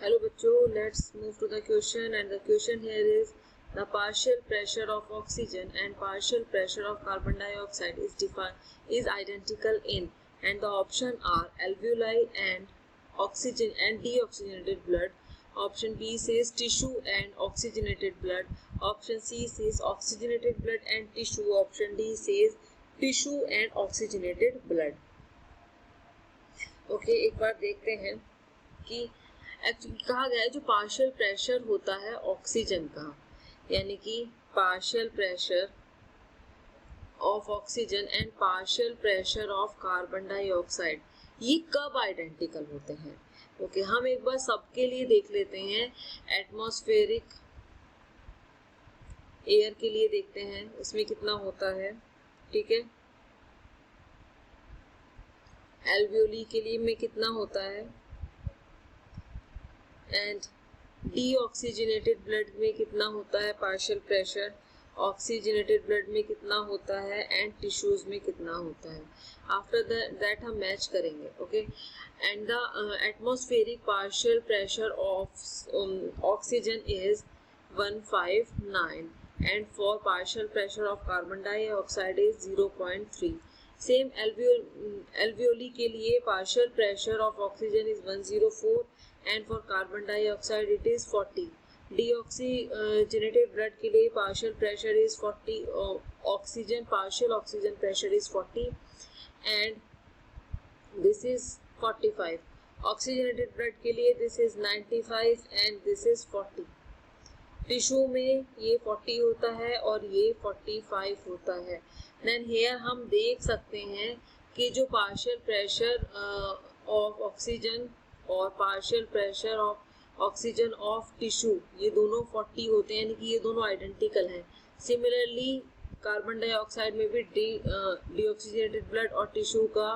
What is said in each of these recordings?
Hello बच्चों, let's move to the question and the question here is the partial pressure of oxygen and partial pressure of carbon dioxide is identical in, and the option are alveoli and oxygen and deoxygenated blood. Option B says tissue and oxygenated blood. Option C says oxygenated blood and tissue. Option D says tissue and oxygenated blood. Okay, एक बार देखते हैं कि actually कहा गया है जो partial pressure होता है ऑक्सीजन का, यानी कि partial pressure of oxygen and partial pressure of carbon dioxide, ये कब आइडेंटिकल होते हैं? ओके, हम एक बार सबके लिए देख लेते हैं। एटमॉस्फेरिक एयर के लिए देखते हैं उसमें कितना होता है, ठीक है। एल्वियोली के लिए में कितना होता है, एंड डीऑक्सीजनेटेड ब्लड में कितना होता है पार्शियल प्रेशर, ऑक्सीजनेटेड ब्लड में कितना होता है, एंड टिश्यूज में कितना होता है। आफ्टर दैट हम मैच करेंगे। Okay, and the atmospheric partial pressure of oxygen is 159 and for partial pressure of carbon dioxide is 0.3. Same alveoli के लिए partial pressure of oxygen is 104 and for carbon dioxide it is 40. Deoxygenated blood के लिए partial pressure is 40, partial oxygen pressure is 40 and this is 45. Oxygenated blood के लिए this is 95 and this is 40. Tissue में ये 40 होता है और ये 45 होता है। देन हेयर हम देख सकते हैं कि जो पार्शियल प्रेशर ऑफ ऑक्सीजन और partial pressure of oxygen of tissue, ये दोनों 40 होते हैं, यानी कि ये दोनों आइडेंटिकल हैं। सिमिलरली कार्बन डाइऑक्साइड में भी डीऑक्सीजनेटेड ब्लड और टिश्यू का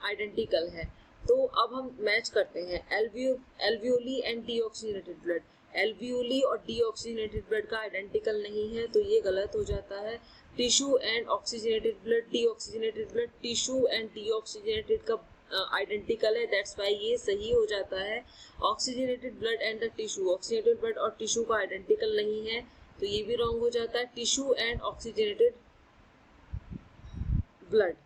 आइडेंटिकल है। तो अब हम मैच करते हैं alveoli and deoxygenated blood. Alveoli और डीऑक्सीजनेटेड ब्लड का आइडेंटिकल नहीं है, तो ये गलत हो जाता है। Tissue and oxygenated blood, deoxygenated blood tissue and deoxygenated का आइडेंटिकल है, दैट्स वाई ये सही हो जाता है। Oxygenated blood and the tissue, oxygenated blood और टिश्यू का आइडेंटिकल नहीं है, तो ये भी रॉन्ग हो जाता है। Tissue and oxygenated blood,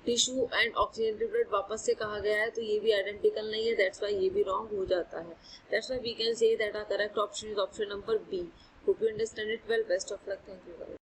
tissue and oxygenated blood वापस से कहा गया है, तो ये भी आइडेंटिकल नहीं है, दैट्स व्हाई ये भी रॉन्ग हो जाता है। That's why we can say that our correct option is option number B. Hope you understand it well. Best of luck. Thank you.